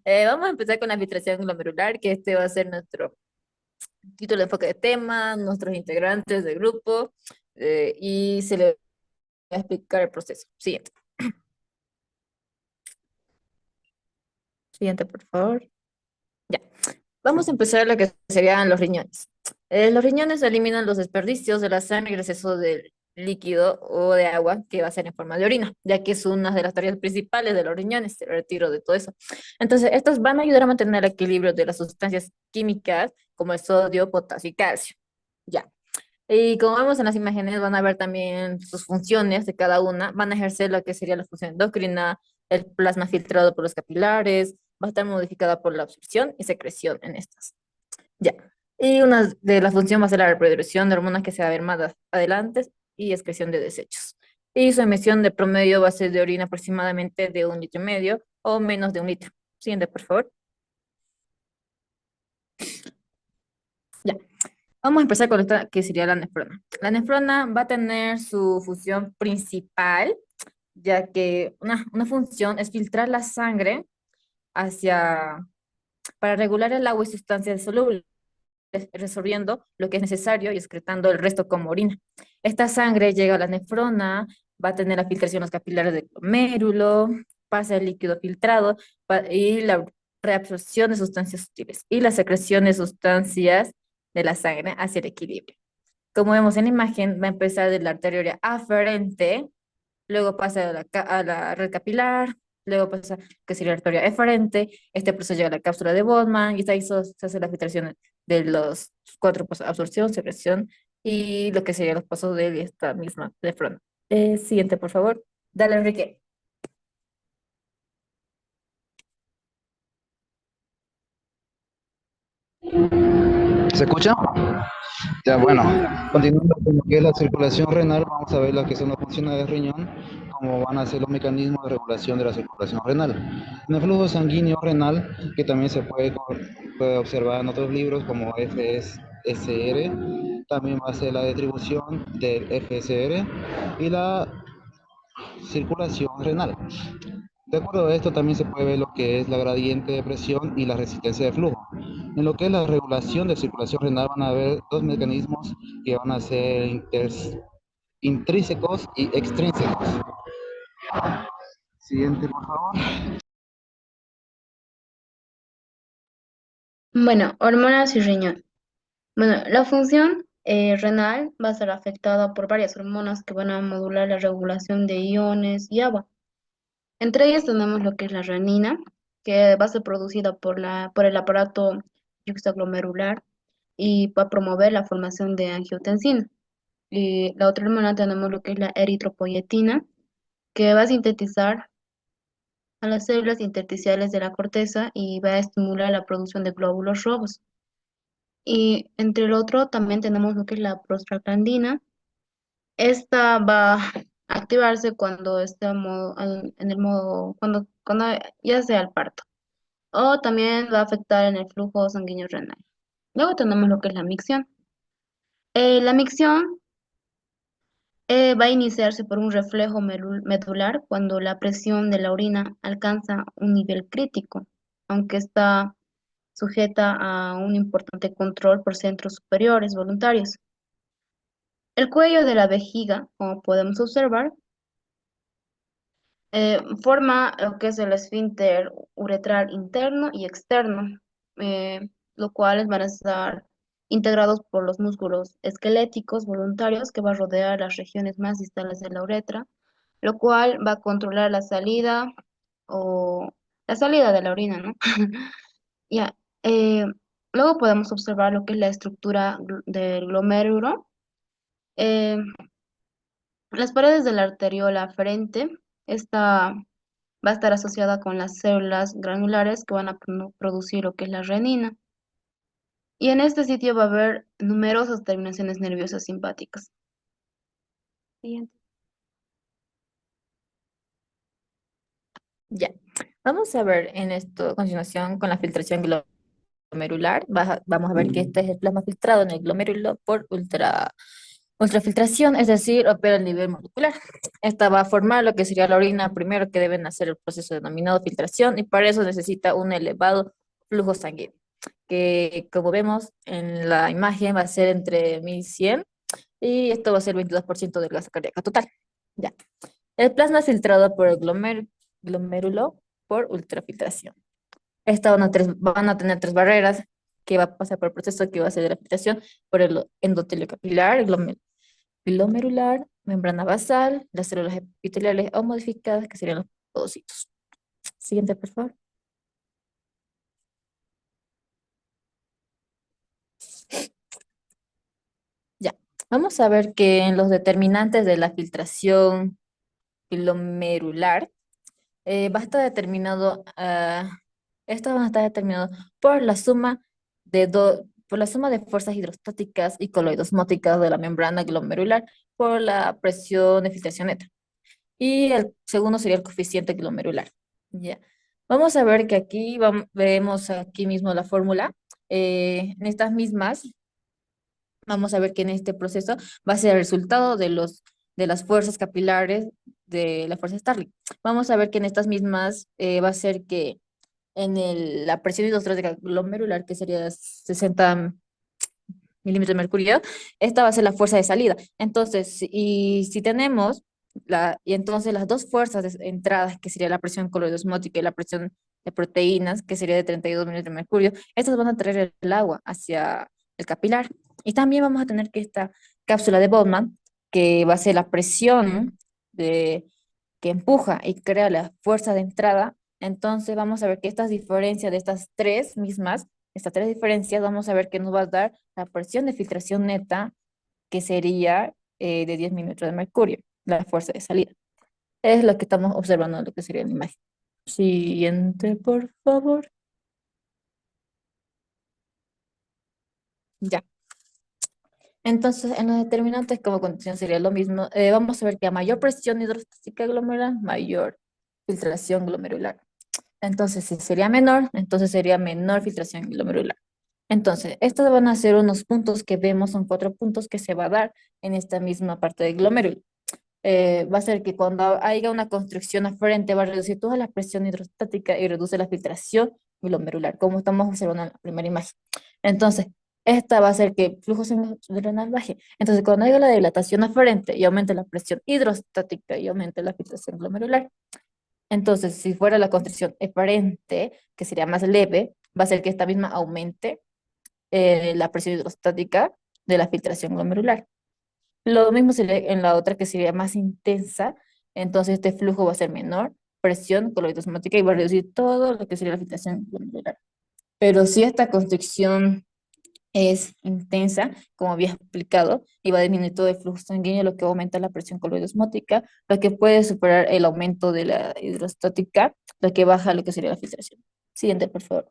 Vamos a empezar con la filtración glomerular, que este va a ser nuestro título de enfoque de tema, nuestros integrantes del grupo, y se le va a explicar el proceso. Siguiente. Siguiente, por favor. Ya. Vamos a empezar lo que serían los riñones. Los riñones eliminan los desperdicios de la sangre y el exceso de líquido o de agua que va a ser en forma de orina, ya que es una de las tareas principales de los riñones, el retiro de todo eso. Entonces, estos van a ayudar a mantener el equilibrio de las sustancias químicas como el sodio, potasio y calcio. Ya. Y como vemos en las imágenes, van a ver también sus funciones de cada una. Van a ejercer lo que sería la función endocrina, el plasma filtrado por los capilares, va a estar modificada por la absorción y secreción en estas. Ya. Y una de las funciones va a ser la reproducción de hormonas que se va a ver más adelante y excreción de desechos. Y su emisión de promedio va a ser de orina aproximadamente de 1,5 litros o menos de 1 litro. Siguiente, por favor. Ya. Vamos a empezar con esta que sería la nefrona. La nefrona va a tener su función principal, ya que una función es filtrar la sangre hacia, para regular el agua y sustancias solubles, resolviendo lo que es necesario y excretando el resto como orina. Esta sangre llega a la nefrona, va a tener la filtración de los capilares del glomérulo, pasa el líquido filtrado y la reabsorción de sustancias sutiles y la secreción de sustancias de la sangre hacia el equilibrio. Como vemos en la imagen, va a empezar de la arteria aferente, luego pasa a la red capilar, luego pasa que sería la arteria eferente, este proceso llega a la cápsula de Bowman y ahí se hace la filtración de los cuatro pasos, absorción, secreción y lo que serían los pasos de esta misma nefrona. Siguiente, por favor. Dale, Enrique. ¿Se escucha? Ya, bueno, continuando con lo que es la circulación renal, vamos a ver las que son las funciones del riñón, cómo van a ser los mecanismos de regulación de la circulación renal. En el flujo sanguíneo renal, que también se puede observar en otros libros como FSR, también va a ser la distribución del FSR y la circulación renal. De acuerdo a esto también se puede ver lo que es la gradiente de presión y la resistencia de flujo. En lo que es la regulación de circulación renal van a haber dos mecanismos que van a ser intrínsecos y extrínsecos. Siguiente, por favor. Bueno, hormonas y riñón. Bueno, la función renal va a ser afectada por varias hormonas que van a modular la regulación de iones y agua. Entre ellas tenemos lo que es la renina, que va a ser producida por el aparato juxtaglomerular y va a promover la formación de angiotensina. Y la otra hormona tenemos lo que es la eritropoyetina, que va a sintetizar a las células intersticiales de la corteza y va a estimular la producción de glóbulos rojos. Y entre el otro también tenemos lo que es la prostaglandina. Esta va a activarse cuando esté en el modo, cuando ya sea el parto. O también va a afectar en el flujo sanguíneo renal. Luego tenemos lo que es la micción. La micción va a iniciarse por un reflejo medular cuando la presión de la orina alcanza un nivel crítico, aunque está sujeta a un importante control por centros superiores voluntarios. El cuello de la vejiga, como podemos observar, forma lo que es el esfínter uretral interno y externo, lo cuales van a estar integrados por los músculos esqueléticos voluntarios que va a rodear las regiones más distales de la uretra, lo cual va a controlar o la salida de la orina, ¿no? Ya. eh, Luego podemos observar lo que es la estructura del glomérulo. Eh, las paredes de la arteriola aferente, esta va a estar asociada con las células granulares que van a producir lo que es la renina. Y en este sitio va a haber numerosas terminaciones nerviosas simpáticas. Siguiente. Ya. Vamos a ver en esto a continuación con la filtración glomerular. Vamos a ver que este es el plasma filtrado en el glomérulo por ultrasonido. Ultrafiltración, es decir, opera a nivel molecular. Esta va a formar lo que sería la orina primero que deben hacer el proceso denominado filtración y para eso necesita un elevado flujo sanguíneo, que como vemos en la imagen va a ser entre 1100 y esto va a ser 22% del gasto cardíaco total. Ya. El plasma es filtrado por el glomérulo por ultrafiltración. Estas van a tener tres barreras que va a pasar por el proceso que va a ser de la filtración por el endotelio capilar, el glomerular, membrana basal, las células epiteliales o modificadas que serían los podocitos. Siguiente, por favor. Ya. Vamos a ver que en los determinantes de la filtración glomerular, va a estar determinado, esto va a estar determinado por la suma por la suma de fuerzas hidrostáticas y coloidosmóticas de la membrana glomerular por la presión de filtración neta. Y el segundo sería el coeficiente glomerular. Ya. Vamos a ver que aquí vemos aquí mismo la fórmula. En estas mismas vamos a ver que en este proceso va a ser el resultado de las fuerzas capilares de la fuerza Starling. Vamos a ver que en estas mismas va a ser que la presión hidrostática glomerular, que sería 60 milímetros de mercurio, esta va a ser la fuerza de salida. Entonces, y si tenemos, y entonces las dos fuerzas de entrada, que sería la presión coloidosmótica y la presión de proteínas, que sería de 32 milímetros de mercurio, estas van a traer el agua hacia el capilar. Y también vamos a tener que esta cápsula de Bowman, que va a ser la presión que empuja y crea la fuerza de entrada. Entonces vamos a ver que estas diferencias de estas tres diferencias, vamos a ver que nos va a dar la presión de filtración neta, que sería de 10 milímetros de mercurio, la fuerza de salida. Es lo que estamos observando, lo que sería la imagen. Siguiente, por favor. Ya. Entonces, en los determinantes, como condición sería lo mismo. Vamos a ver que a mayor presión hidrostática glomerular, mayor filtración glomerular. Entonces, si sería menor, entonces sería menor filtración glomerular. Entonces, estos van a ser unos puntos que vemos, son 4 puntos que se va a dar en esta misma parte del glomérulo. Va a ser que cuando haya una constricción aferente va a reducir toda la presión hidrostática y reduce la filtración glomerular, como estamos observando en la primera imagen. Entonces, esta va a hacer que el flujo renal baje. Entonces, cuando haya la dilatación aferente y aumente la presión hidrostática y aumente la filtración glomerular, entonces, si fuera la constricción eferente, que sería más leve, va a ser que esta misma aumente la presión hidrostática de la filtración glomerular. Lo mismo sería en la otra que sería más intensa, entonces este flujo va a ser menor, presión coloidosmótica y va a reducir todo lo que sería la filtración glomerular. Pero si esta constricción es intensa, como había explicado, y va a disminuir todo el flujo sanguíneo, lo que aumenta la presión coloidosmótica, lo que puede superar el aumento de la hidrostática, lo que baja lo que sería la filtración. Siguiente, por favor.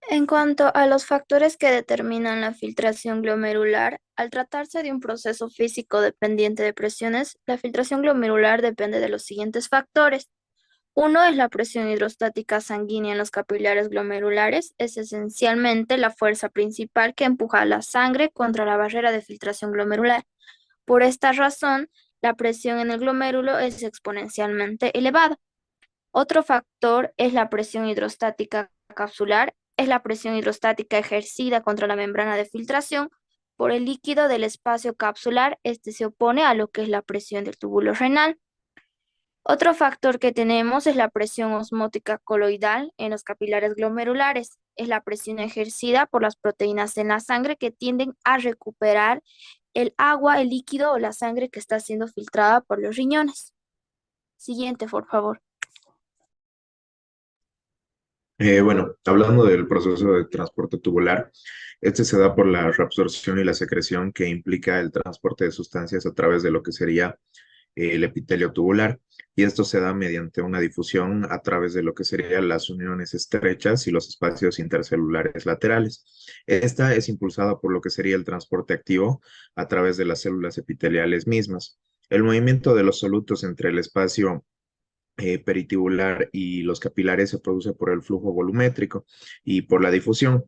En cuanto a los factores que determinan la filtración glomerular, al tratarse de un proceso físico dependiente de presiones, la filtración glomerular depende de los siguientes factores. Uno es la presión hidrostática sanguínea en los capilares glomerulares, es esencialmente la fuerza principal que empuja la sangre contra la barrera de filtración glomerular. Por esta razón, la presión en el glomérulo es exponencialmente elevada. Otro factor es la presión hidrostática capsular, es la presión hidrostática ejercida contra la membrana de filtración por el líquido del espacio capsular. Este se opone a lo que es la presión del túbulo renal. Otro factor que tenemos es la presión osmótica coloidal en los capilares glomerulares. Es la presión ejercida por las proteínas en la sangre que tienden a recuperar el agua, el líquido o la sangre que está siendo filtrada por los riñones. Siguiente, por favor. Bueno, hablando del proceso de transporte tubular, este se da por la reabsorción y la secreción que implica el transporte de sustancias a través de lo que sería el epitelio tubular, y esto se da mediante una difusión a través de lo que serían las uniones estrechas y los espacios intercelulares laterales. Esta es impulsada por lo que sería el transporte activo a través de las células epiteliales mismas. El movimiento de los solutos entre el espacio peritubular y los capilares se produce por el flujo volumétrico y por la difusión.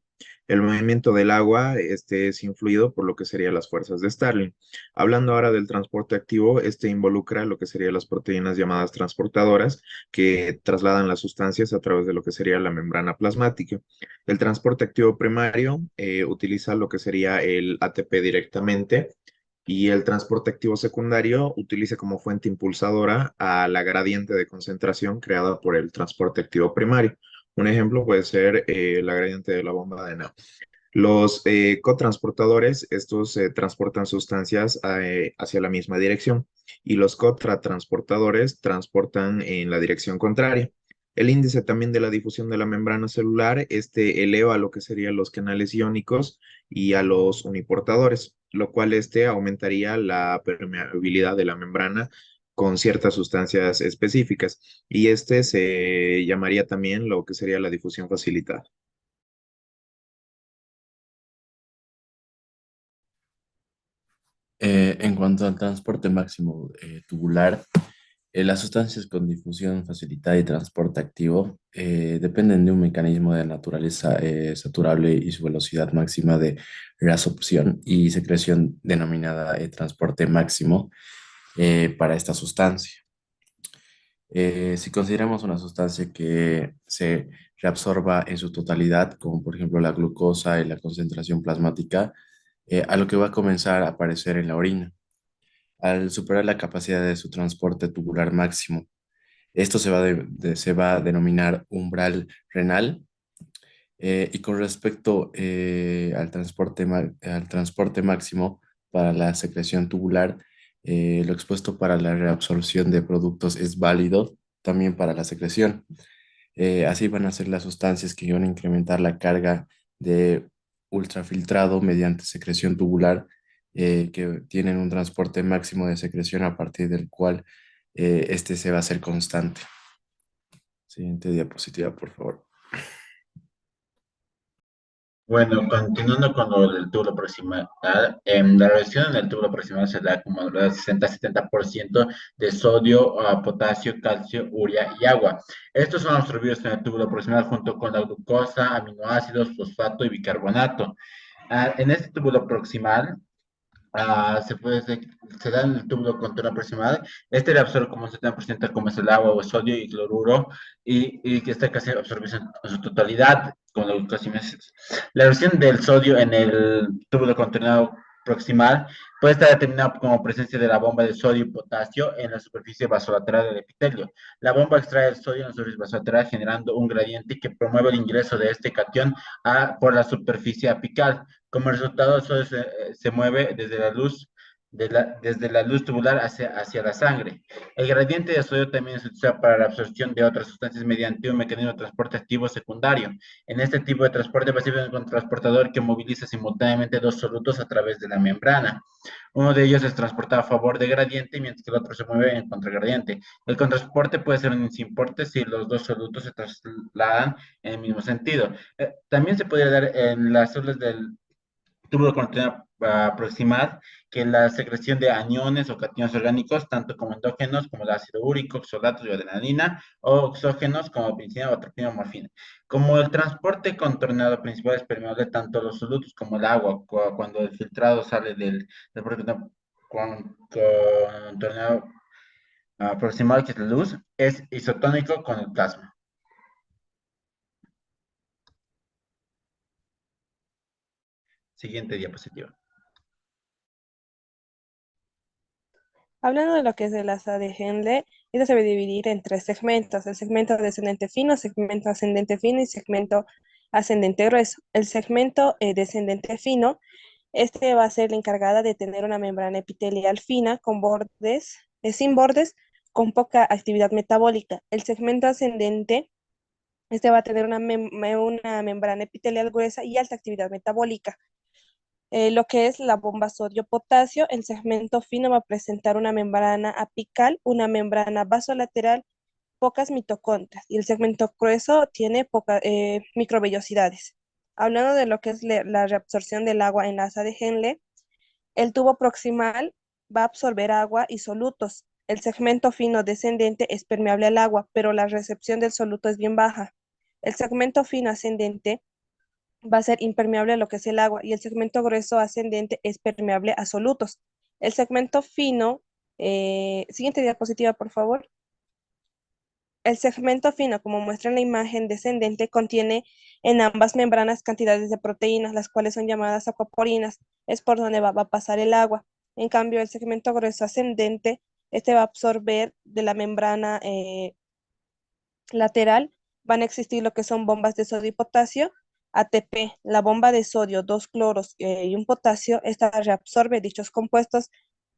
El movimiento del agua, este es influido por lo que serían las fuerzas de Starling. Hablando ahora del transporte activo, este involucra lo que serían las proteínas llamadas transportadoras que trasladan las sustancias a través de lo que sería la membrana plasmática. El transporte activo primario utiliza lo que sería el ATP directamente y el transporte activo secundario utiliza como fuente impulsadora a la gradiente de concentración creada por el transporte activo primario. Un ejemplo puede ser la gradiente de la bomba de Neu. Los cotransportadores, estos transportan sustancias hacia la misma dirección y los cotratransportadores transportan en la dirección contraria. El índice también de la difusión de la membrana celular, este eleva a lo que serían los canales iónicos y a los uniportadores, lo cual este aumentaría la permeabilidad de la membrana con ciertas sustancias específicas y este se llamaría también lo que sería la difusión facilitada. En cuanto al transporte máximo tubular, las sustancias con difusión facilitada y transporte activo dependen de un mecanismo de naturaleza saturable y su velocidad máxima de reabsorción y secreción denominada transporte máximo para esta sustancia. Si consideramos una sustancia que se reabsorba en su totalidad, como por ejemplo la glucosa y la concentración plasmática, a lo que va a comenzar a aparecer en la orina al superar la capacidad de su transporte tubular máximo. Esto se va a denominar umbral renal. Y con respecto al transporte máximo para la secreción tubular, lo expuesto para la reabsorción de productos es válido también para la secreción. Así van a ser las sustancias que van a incrementar la carga de ultrafiltrado mediante secreción tubular, que tienen un transporte máximo de secreción a partir del cual este se va a hacer constante. Siguiente diapositiva, por favor. Bueno, continuando con lo del túbulo proximal, la reacción en el túbulo proximal se da como alrededor del 60-70% de sodio, potasio, calcio, urea y agua. Estos son absorbidos en el túbulo proximal junto con la glucosa, aminoácidos, fosfato y bicarbonato. En este túbulo proximal, se da en el túbulo contorno proximal. Este le absorbe como un 70% como es el agua o el sodio y cloruro y que está casi absorbido en su totalidad con la glucosimiosis. La erosión del sodio en el túbulo contorno proximal puede estar determinada como presencia de la bomba de sodio y potasio en la superficie vasolateral del epitelio. La bomba extrae el sodio en la superficie vasolateral generando un gradiente que promueve el ingreso de este cation por la superficie apical. Como resultado, el sodio se mueve desde la luz, desde la luz tubular hacia la sangre. El gradiente de sodio también se utiliza para la absorción de otras sustancias mediante un mecanismo de transporte activo secundario. En este tipo de transporte pasivo es un transportador que moviliza simultáneamente dos solutos a través de la membrana. Uno de ellos es transportado a favor de gradiente, mientras que el otro se mueve en contragradiente. El contrasporte puede ser un simporte si los dos solutos se trasladan en el mismo sentido. También se podría dar en las células del tuvo continuidad proximal que la secreción de aniones o cationes orgánicos, tanto como endógenos como el ácido úrico, oxalatos y adrenalina, o exógenos como penicilina o atropina o morfina. Como el transporte contornado principal es permeable tanto los solutos como el agua, cuando el filtrado sale del contornado proximal, que es la luz, es isotónico con el plasma. Siguiente diapositiva. Hablando de lo que es el asa de Henle, esta se va a dividir en tres segmentos: el segmento descendente fino, segmento ascendente fino y segmento ascendente grueso. El segmento descendente fino, este va a ser la encargada de tener una membrana epitelial fina con bordes, sin bordes, con poca actividad metabólica. El segmento ascendente, este va a tener una membrana epitelial gruesa y alta actividad metabólica. Lo que es la bomba sodio-potasio, el segmento fino va a presentar una membrana apical, una membrana vasolateral, pocas mitocondrias, y el segmento grueso tiene pocas microvellosidades. Hablando de lo que es la reabsorción del agua en la asa de Henle, el tubo proximal va a absorber agua y solutos. El segmento fino descendente es permeable al agua, pero la recepción del soluto es bien baja. El segmento fino ascendente va a ser impermeable a lo que es el agua y el segmento grueso ascendente es permeable a solutos. El segmento fino, siguiente diapositiva, por favor. El segmento fino, como muestra en la imagen descendente, contiene en ambas membranas cantidades de proteínas, las cuales son llamadas aquaporinas. Es por donde va a pasar el agua. En cambio, el segmento grueso ascendente, este va a absorber de la membrana lateral. Van a existir lo que son bombas de sodio y potasio. ATP, la bomba de sodio, dos cloros y un potasio, esta reabsorbe dichos compuestos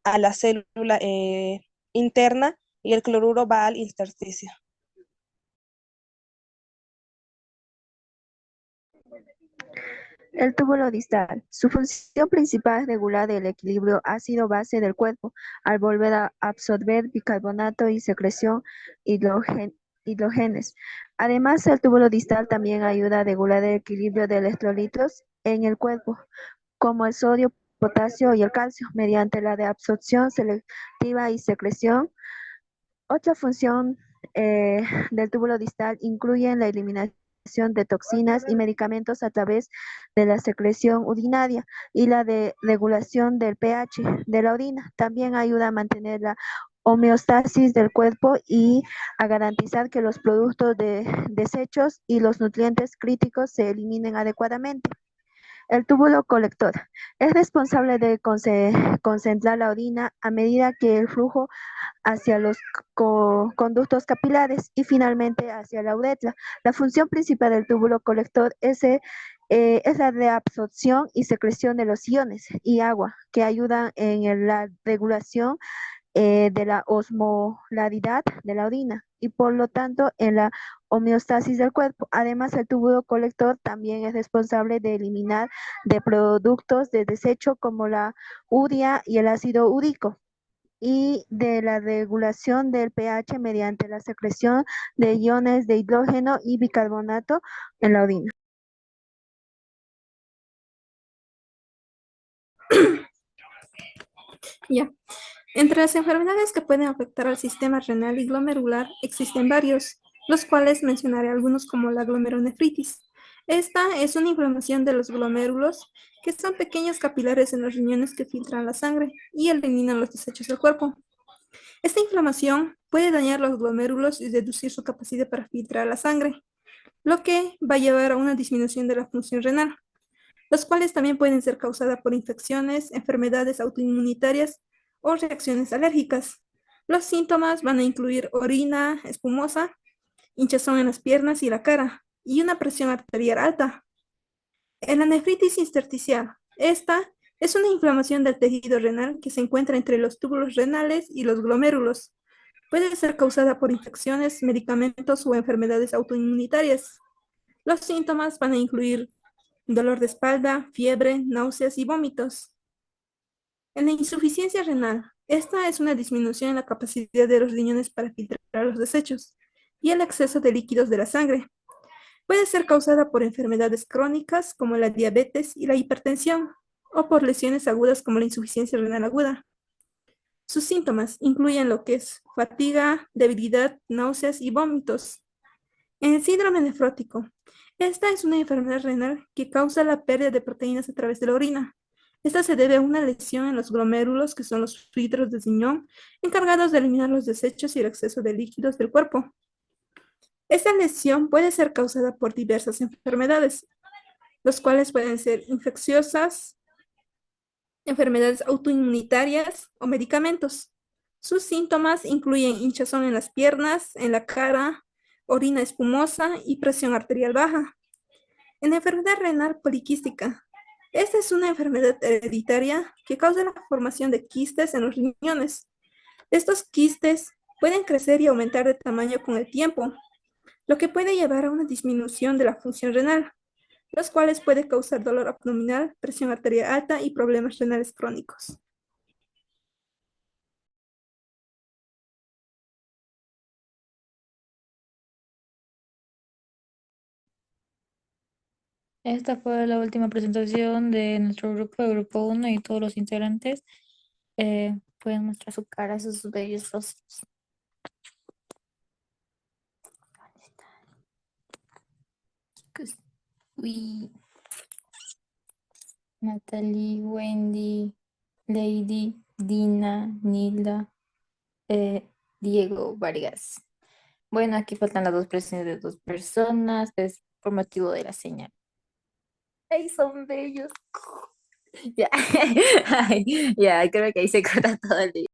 a la célula interna y el cloruro va al intersticio. El túbulo distal. Su función principal es regular el equilibrio ácido-base del cuerpo al volver a absorber bicarbonato y secreción hidrogenes. Además, el túbulo distal también ayuda a regular el equilibrio de electrolitos en el cuerpo, como el sodio, potasio y el calcio, mediante la de absorción selectiva y secreción. Otra función del túbulo distal incluye la eliminación de toxinas y medicamentos a través de la secreción urinaria y la de regulación del pH de la orina. También ayuda a mantener la homeostasis del cuerpo y a garantizar que los productos de desechos y los nutrientes críticos se eliminen adecuadamente. El túbulo colector es responsable de concentrar la orina a medida que el flujo hacia los conductos capilares y finalmente hacia la uretra. La función principal del túbulo colector es la reabsorción y secreción de los iones y agua que ayudan en la regulación de la osmolaridad de la orina y por lo tanto en la homeostasis del cuerpo. Además, el túbulo colector también es responsable de eliminar de productos de desecho como la urea y el ácido úrico y de la regulación del pH mediante la secreción de iones de hidrógeno y bicarbonato en la orina. Ya. Entre las enfermedades que pueden afectar al sistema renal y glomerular existen varios, los cuales mencionaré algunos como la glomerulonefritis. Esta es una inflamación de los glomérulos, que son pequeños capilares en los riñones que filtran la sangre y eliminan los desechos del cuerpo. Esta inflamación puede dañar los glomérulos y reducir su capacidad para filtrar la sangre, lo que va a llevar a una disminución de la función renal, los cuales también pueden ser causadas por infecciones, enfermedades autoinmunitarias o reacciones alérgicas. Los síntomas van a incluir orina espumosa, hinchazón en las piernas y la cara, y una presión arterial alta. En la nefritis intersticial, esta es una inflamación del tejido renal que se encuentra entre los túbulos renales y los glomérulos. Puede ser causada por infecciones, medicamentos o enfermedades autoinmunitarias. Los síntomas van a incluir dolor de espalda, fiebre, náuseas y vómitos. En la insuficiencia renal, esta es una disminución en la capacidad de los riñones para filtrar los desechos y el exceso de líquidos de la sangre. Puede ser causada por enfermedades crónicas como la diabetes y la hipertensión o por lesiones agudas como la insuficiencia renal aguda. Sus síntomas incluyen lo que es fatiga, debilidad, náuseas y vómitos. En el síndrome nefrótico, esta es una enfermedad renal que causa la pérdida de proteínas a través de la orina. Esta se debe a una lesión en los glomérulos, que son los filtros de riñón, encargados de eliminar los desechos y el exceso de líquidos del cuerpo. Esta lesión puede ser causada por diversas enfermedades, los cuales pueden ser infecciosas, enfermedades autoinmunitarias o medicamentos. Sus síntomas incluyen hinchazón en las piernas, en la cara, orina espumosa y presión arterial baja. En la enfermedad renal poliquística, esta es una enfermedad hereditaria que causa la formación de quistes en los riñones. Estos quistes pueden crecer y aumentar de tamaño con el tiempo, lo que puede llevar a una disminución de la función renal, los cuales puede causar dolor abdominal, presión arterial alta y problemas renales crónicos. Esta fue la última presentación de nuestro grupo, el grupo 1 y todos los integrantes. Pueden mostrar su cara, esos bellos rostros. ¿Dónde están, chicos? Uy, Natalie, Wendy, Lady, Dina, Nilda, Diego Vargas. Bueno, aquí faltan las dos presiones de dos personas, es por motivo de la señal. ¡Ay, son bellos! Ya, ay, ya, creo que ahí se corta todo el día.